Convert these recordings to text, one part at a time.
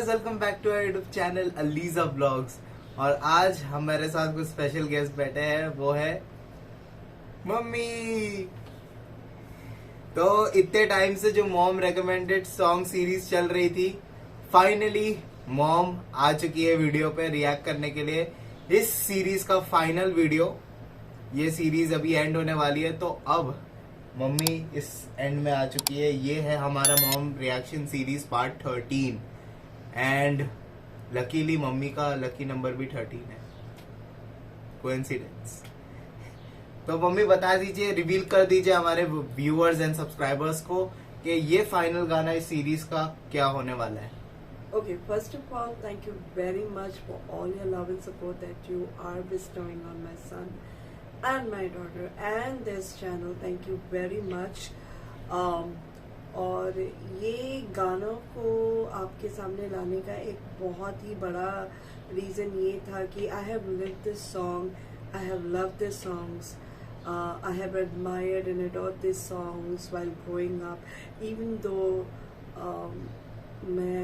Guys, welcome back to our YouTube channel Aliza blogs. और आज हमारे साथ कुछ स्पेशल गेस्ट बैठे हैं, वो है मम्मी। तो इतने टाइम से जो मॉम रेकमेंडेड सॉन्ग सीरीज चल रही थी, फाइनली मॉम आ चुकी है वीडियो पे रिएक्ट करने के लिए। इस सीरीज का फाइनल वीडियो, ये सीरीज अभी एंड होने वाली है, तो अब मम्मी इस एंड में आ चुकी है। ये है हमारा mom reaction series part 13 and luckily mummy का लकी नंबर भी 13 है। कोइंसिडेंस। तो मम्मी बता दीजिए, रिवील कर दीजिए हमारे व्यूअर्स एंड सब्सक्राइबर्स को कि ये फाइनल गाना इस सीरीज का क्या होने वाला है। Okay, first of all, thank you very much for all your love and support that you are bestowing on my son and my daughter and this channel. Thank you very much. और ये गानों को आपके सामने लाने का एक बहुत ही बड़ा रीज़न ये था कि I have lived this song, I have loved these songs, I have admired and adored these songs while growing up, even though मैं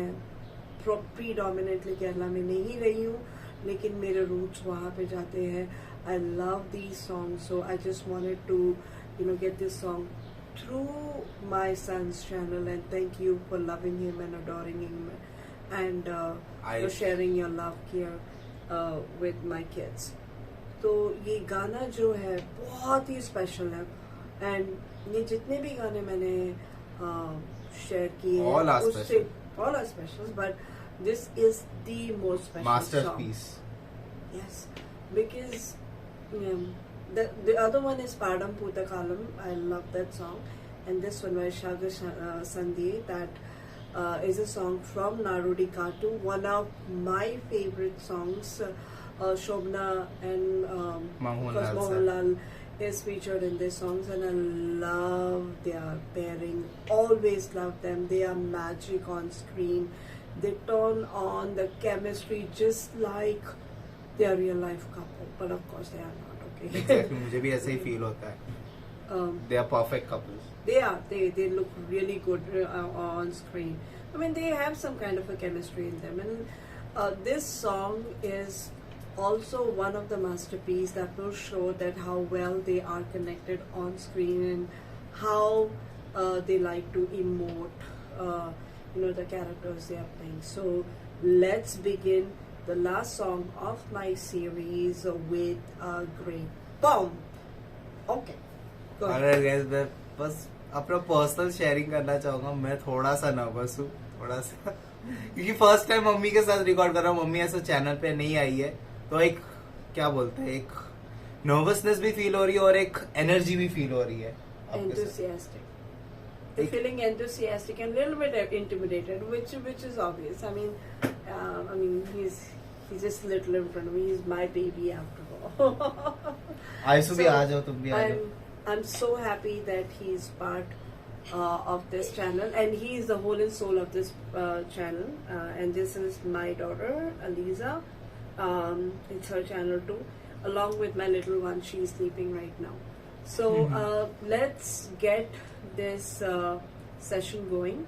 प्रीडोमिनेटली केरला में नहीं रही हूँ, लेकिन मेरे रूट्स वहाँ पे जाते हैं। I love these song, so I just wanted to get this song through my sons channel and thank you for loving him and adoring him and for sharing your love care with my kids. तो ये गाना जो है बहुत ही special है and ये जितने भी गाने मैंने शेयर किए हैं उससे all are special, but this is the most special masterpiece song. Yes, because the other one is Padam Putakalam. I love that song, and this one Vaishagha Sandhi, that is a song from Narudi Katu, one of my favorite songs. Shobna and Mohanlal is featured in these songs, and I love their pairing. Always love them. They are magic on screen. They turn on the chemistry just like they are real life couple, but of course they are not. Okay. Exactly. मुझे भी ऐसे ही feel होता है। They are perfect couples. They are. They look really good on screen. I mean, they have some kind of a chemistry in them, and this song is also one of the masterpieces that will show that how well they are connected on screen and how they like to emote the characters they are playing. So let's begin the last song of my series with a great boom. Okay, go ahead. अरे guys, मैं बस अपना personal sharing करना चाहूंगा। मैं थोड़ा सा nervous हूँ, थोड़ा सा क्योंकि फर्स्ट टाइम मम्मी के साथ रिकॉर्ड कर रहा हूँ। मम्मी ऐसा चैनल पे नहीं आई है, तो एक क्या बोलते हैं, एक नर्वसनेस भी फील हो रही है और एक एनर्जी भी फील हो रही है। Enthusiastic. The feeling enthusiastic and a little bit intimidated, which is obvious. I mean, he's just little in front of me. He's my baby after all. Aishu भी आ जाओ, तुम भी आ जाओ। I'm so happy that he's part of this channel, and he is the whole and soul of this channel. And this is my daughter, Aliza. It's her channel too, along with my little one. She's sleeping right now. So let's get this session going.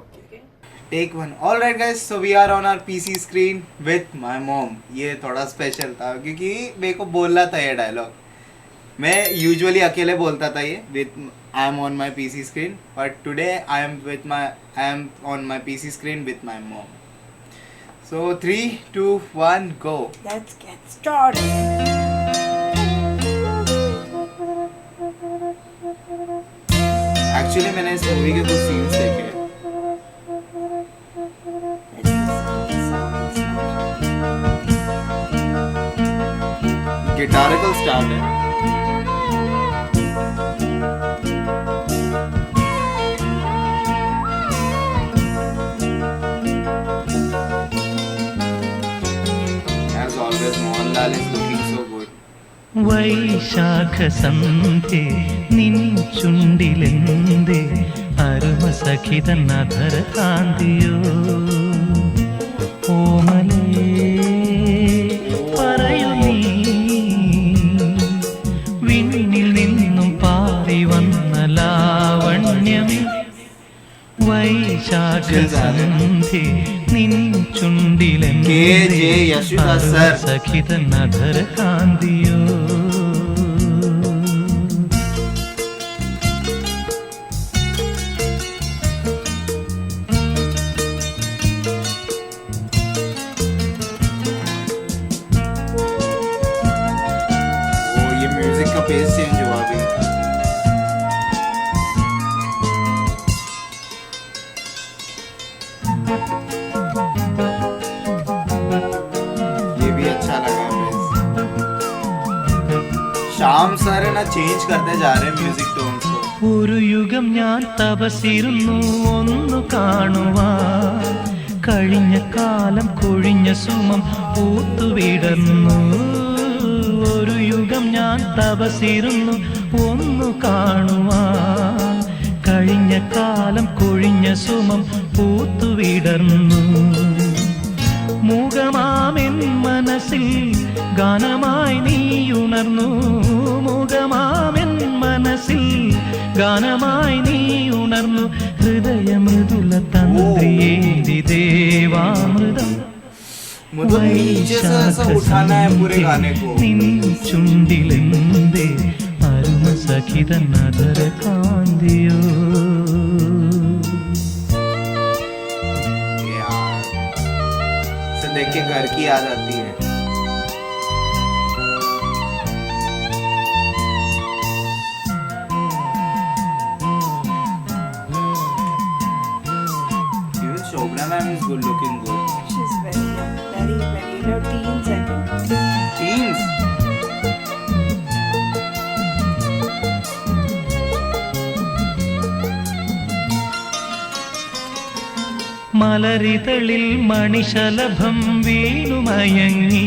Okay. Take one. All right, guys. So we are on our PC screen with my mom. ये थोड़ा special था क्योंकि मेरे को बोलना था ये dialogue. मैं यूजुअली अकेले बोलता था ये with I am on my PC screen, but today I am on my PC screen with my mom. So 3, 2, 1, go. Let's get started. Actually मैंने इस मूवी के कुछ सीन्स देखे हैं। गिटारिकल स्टार्ट है। As always, Mohanlal is looking so good. വൈശാഖ സന്ധ്യേ നിൻ ചുണ്ടിലെന്തേ അരുമ സഖിതൻ അധര കാന്തിയോ ഓമലേ പറയൂ നീ വിണ്ണിൽ നിന്നും പാറി വന്ന ലാവണ്യമേ വൈശാഖസന്ധി നിൻ ചുണ്ടിലെന്തേ KJ യശുദാസ് സർ. സഖിത നധര കാന്തിയോ. ओ ये म्यूजिक का पेस चेंज हुआ अभी. ये भी अच्छा लगा पेस. श्याम सर है ना चेंज करते जा रहे हैं म्यूजिक टोन्स को. ഒരു യുഗം ഞാൻ തപസിരുന്നു ഒന്നു കാണുവാൻ, കഴിഞ്ഞ കാലം കൊഴിഞ്ഞ സുമം പൂത്തുവിടർന്നു. ഒരു യുഗം ഞാൻ തപസിരുന്നു ഒന്നു കാണുവാൻ, കഴിഞ്ഞ കാലം കൊഴിഞ്ഞ സുമം പൂത്തുവിടർന്നു. മുഖമാമെൻ മനസ്സിൽ ഗാനമായി നീ ഉണർന്നു. മുഖമാമെൻ മനസ്സിൽ ഗാനമായി നീ ഉണർന്നു. ഹൃദയമൃദുല തന്ത്രിയേതി ദേവാമൃതം. मतलब नीचे से ऐसा उठाना है पूरे गाने को. നിൻ ചുണ്ടിലെന്തേ അരുമ സഖിത നദര കാന്തിയോ. यार इसे देख के घर की याद आती है. Even Shobna ma'am is good looking good. She's very young, very in her teens, I think. Teens. മലരിതളിൽ മണിശലഭം വീണുമയങ്ങി,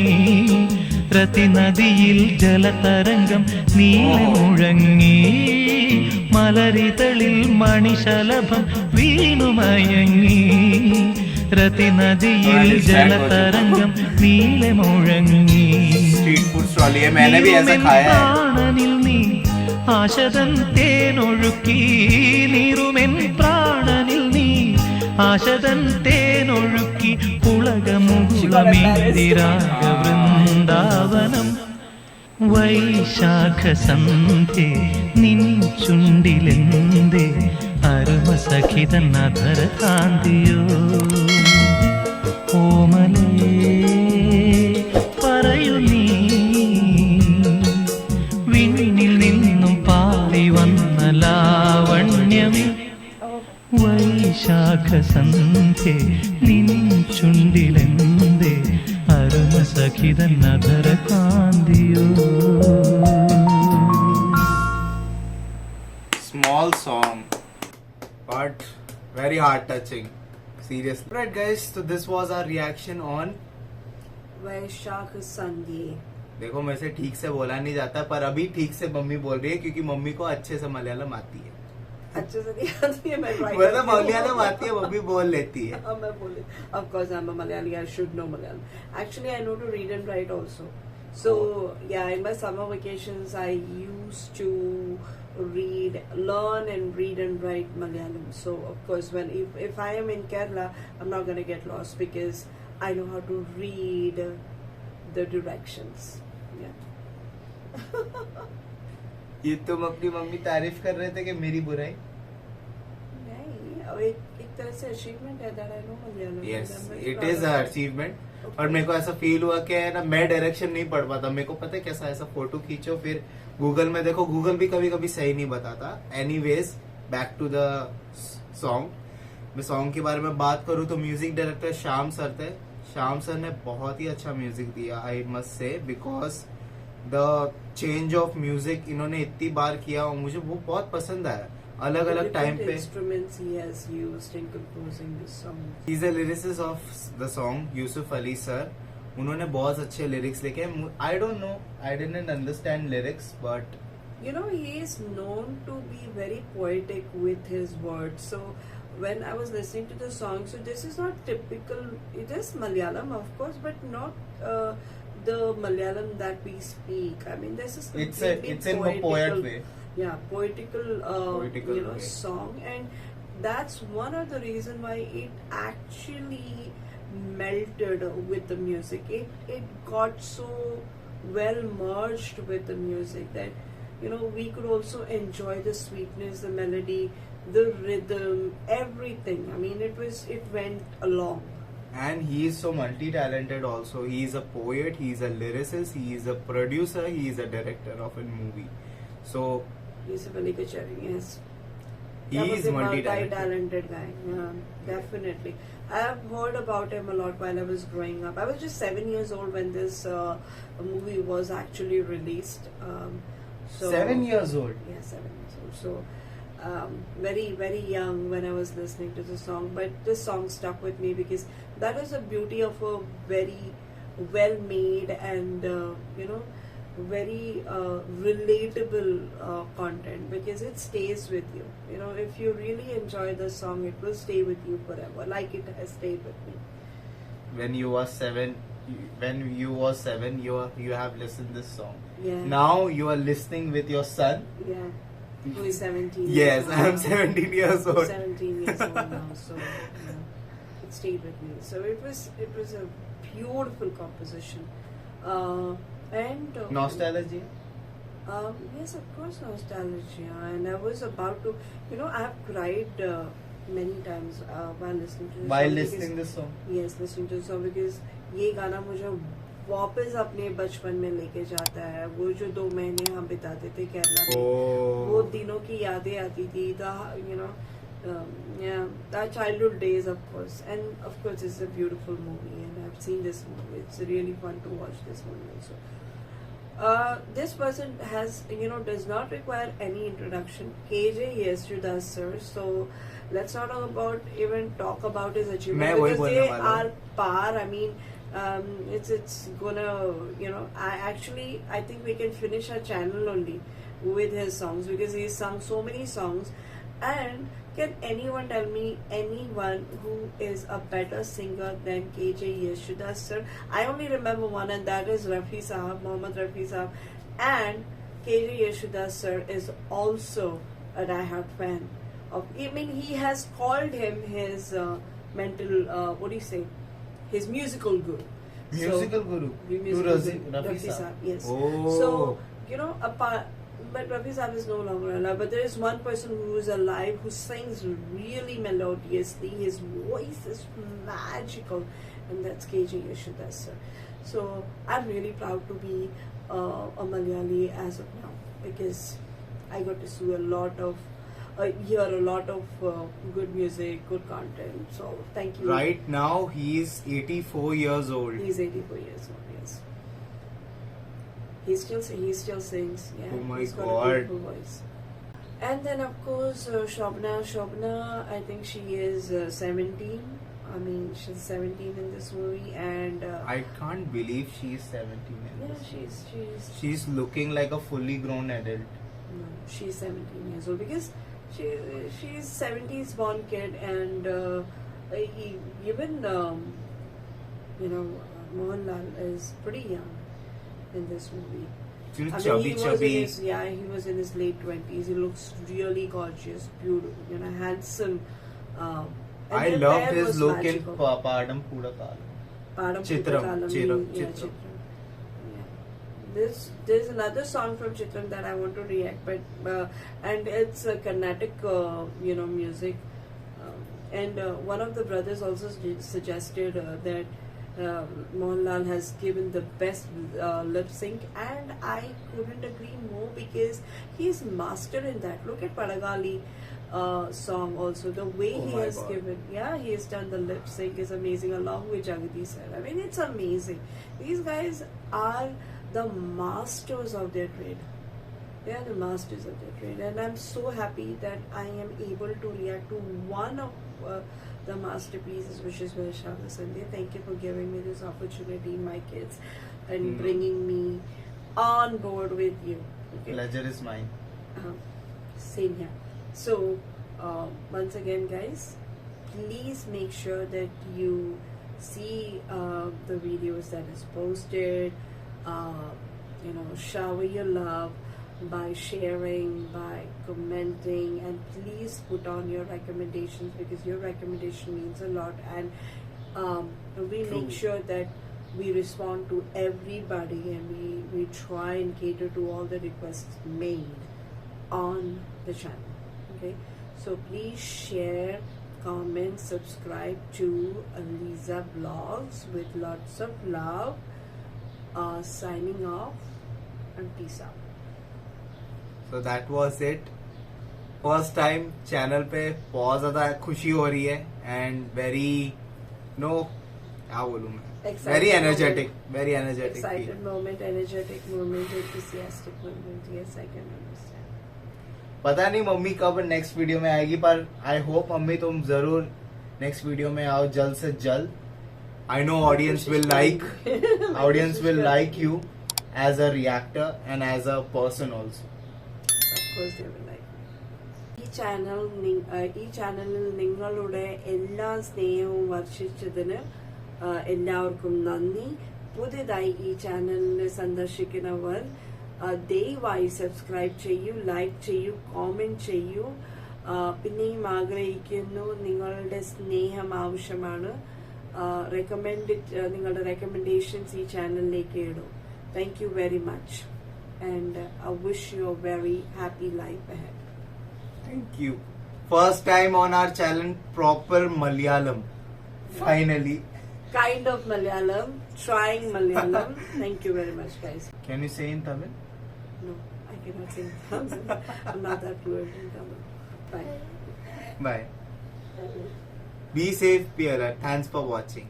രതിനദിയിൽ ജലതരംഗം നീല മുഴങ്ങി. മലരിതളിൽ മണിശലഭം വീണുമയങ്ങി, രതിനദിയിൽ ജലതരംഗം നീല മുഴങ്ങി. स्ट्रीट फूड स्टॉल ये मैंने भी ऐसा खाया है. പ്രാണനിൽ നീ ആശതൻ തേനൊഴുക്കി, നീറുമെൻ പ്രാണനിൽ നീ ആശതൻ തേനൊഴുക്കി. പുളകമുകുളമേതിരാഗ വൃന്ദാവനം. വൈശാഖസന്ധി നിൻ ചുണ്ടിലെന്തേ അരുമ സഖിത നധര കാന്തിയോ. ഓമലേ പറയൂ നീ, വിണ്ണിൽ നിന്നും പാടി വന്ന ലാവണ്യമേ. വൈശാഖസന്ധി നിൻ ചുണ്ടിലെന്തേ അരുമ സഖിത നധര കാന്തിയോ. Small song but very heart touching. Seriously. Right guys, so this was our reaction on. Vaishakh Sandhi. देखो मेरे से ठीक से बोला नहीं जाता पर अभी ठीक से मम्मी बोल रही है क्योंकि मम्मी को अच्छे से मलयालम आती है. अच्छे से नहीं आती है, मैं try मतलब करती हूँ. मलयालम आती है, मम्मी बोल लेती है. हाँ, मैं बोली. Of course, I'm a Malayali. I should know Malayalam. Actually, I know to read and write also. So yeah, in my summer vacations, I used to learn and read and write Malayalam. So of course, if I am in Kerala, I'm not gonna get lost because I know how to read the directions. Yeah. ये तुम अपनी mummy तारीफ कर रहे थे कि मेरी बुराई. नहीं, अब एक तरह से अचीवमेंट है that I know Malayalam. Yes And I'm very it proud is of it. Achievement. और मेरे को ऐसा फील हुआ कि है ना मैं डायरेक्शन नहीं पढ़ पाता. मेरे को पता है कैसा ऐसा फोटो खींचो फिर गूगल में देखो, गूगल भी कभी कभी सही नहीं बताता. Anyways back to the song. मैं सॉन्ग के बारे में बात करूँ तो म्यूजिक डायरेक्टर श्याम सर थे. श्याम सर ने बहुत ही अच्छा म्यूजिक दिया I must say, because the change of music इन्होंने इतनी बार किया और मुझे वो बहुत पसंद आया. अलग अलग टाइम Different पे. instruments he has used in composing this song. He is the lyricist of the song Yusuf Ali sir. उन्होंने बहुत अच्छे लिरिक्स लिखे. I don't know, I didn't understand lyrics but You know, he is known to be very poetic with his words. So when I was listening to the song, so this is not typical. It is Malayalam, of course, but not the Malayalam that we speak. I mean, this is it's in a poet way. Yeah, poetical Poetical you know, way. song. And that's one of the reason why it actually melted with the music. It got so well merged with the music that we could also enjoy the sweetness, the melody, the rhythm, everything. I mean, it went along. And he is so multi-talented also. He is a poet, he is a lyricist, he is a producer, he is a director of a movie. So He's a very good cherry, yes. he That was is a multi-talented. multi-talented guy. Yeah, definitely. I have heard about him a lot while I was growing up. I was just 7 years old when this movie was actually released. So 7 years old. Yeah, 7 years old. So very, very young when I was listening to the song. But this song stuck with me because that is the beauty of a very well made and very relatable content, because it stays with you. If you really enjoy the song, it will stay with you forever, like it has stayed with me. When you were 7, you have listened this song. Yeah. Now you are listening with your son. Yeah. Who is 17? Yes, years I am old. 17 years I'm old. 17 years old now, so it stayed with me. So it was a beautiful composition, and Nostalgia. yes, of course, nostalgia. And I was about to, I have cried many times while listening to the While song. listening this song. Yes, listening to the song, because ये गाना मुझे वापस अपने बचपन में लेके जाता है. वो जो 2 महीने हम बिताते थे केरला में, वो Oh. दिनों की यादें आती थी. The childhood days, of course. And of course, it's a beautiful movie, and I've seen this movie. It's really fun to watch this movie also. This person does not require any introduction. KJ Yesudas sir. So let's not even talk about his achievement, मैं वही because बोलने they वाला हूँ. are par. I mean, it's gonna, I think we can finish our channel only with his songs, because he's sung so many songs. And can anyone tell me anyone who is a better singer than KJ Yesudas sir? I only remember one, and that is Rafi Sahab, Mohammad Rafi Sahab. And KJ Yesudas sir is also a diehard fan of. I mean, he has called him his his musical guru. Musical guru. Musical To guru. Rafi Rafi Saab. Saab, yes. Oh. So, but Rafi Saab is no longer alive. But there is one person who is alive who sings really melodiously. His voice is magical, and that's KJ Yesudas sir. So I'm really proud to be a Malayali as of now, because I got to see hear a lot of good music, good content. So thank you. Right now he is 84 years old. He's 84 years old. Yes. He still sings. Yeah. Oh my He's got God. a beautiful voice. And then of course Shobna, I think she is 17. I mean, she's 17 in this movie, and I can't believe she is 17. in yeah, this. she's She's looking like a fully grown adult. no, she's 17 years old, because she's 70s born kid, and even Mohanlal is pretty young in this movie. She's I mean, chubby, he was chubby. he was in his late 20s. He looks really gorgeous, beautiful, handsome. And I their loved pair his was look magical. in Padam Pudakalam. Padam Chitram, Putakalam, Chitram, yeah, Chitram. Yeah. There's another song from Chitram that I want to react, but and it's Carnatic music, and one of the brothers also suggested that Mohanlal has given the best lip sync, and I couldn't agree more, because he's master in that. Look at Padagali song also, the way Oh he my has God. given, he has done the lip sync is amazing, along with Jagati sir. I mean, it's amazing. These guys are the masters of their trade. They are the masters of their trade, and I'm so happy that I am able to react to one of the masterpieces, which is Vaishali Sandhya. Thank you for giving me this opportunity, my kids, and bringing me on board with you. Okay? Pleasure is mine. Same here. So, once again, guys, please make sure that you see the videos that is posted. Shower your love. by sharing, by commenting, and please put on your recommendations because your recommendation means a lot, and we make sure that we respond to everybody, and we try and cater to all the requests made on the channel. Okay, so please share, comment, subscribe to Aliza Vlogs with lots of love. Signing off and peace out. So that was it. First time channel पे बहुत ज्यादा खुशी हो रही है and very no क्या बोलूं मैं Excited very moment. Energetic Excited moment, energetic moment, enthusiastic moment. Yes, I can understand. पता नहीं मम्मी कब नेक्स्ट वीडियो में आएगी, पर आई होप मम्मी तुम जरूर नेक्स्ट वीडियो में आओ जल्द से जल्द. I know audience will like you as a reactor and as a person also. Of course they will like me. ഈ ചാനലിൽ നിങ്ങളുടെ എല്ലാ സ്നേഹവും വർഷിച്ചതിന് എല്ലാവർക്കും നന്ദി. പുതിയതായി ഈ ചാനലിൽ സന്ദർശിക്കുന്നവർ ദയവായി സബ്സ്ക്രൈബ് ചെയ്യൂ, ലൈക്ക് ചെയ്യൂ, കോമെന്റ് ചെയ്യൂ. പിന്നെയും ആഗ്രഹിക്കുന്നു, നിങ്ങളുടെ സ്നേഹം ആവശ്യമാണ്. നിങ്ങളുടെ റെക്കമെൻഡേഷൻസ് ഈ ചാനലിലേക്ക് ഇടും. Thank you very much, and I wish you a very happy life ahead. Thank you. First time on our channel proper Malayalam. Finally. Kind of Malayalam, trying Malayalam. Thank you very much, guys. Can you say in Tamil? No, I cannot say Tamil. I'm not that fluent in Tamil. Bye. Bye. Be safe, be alert. Thanks for watching.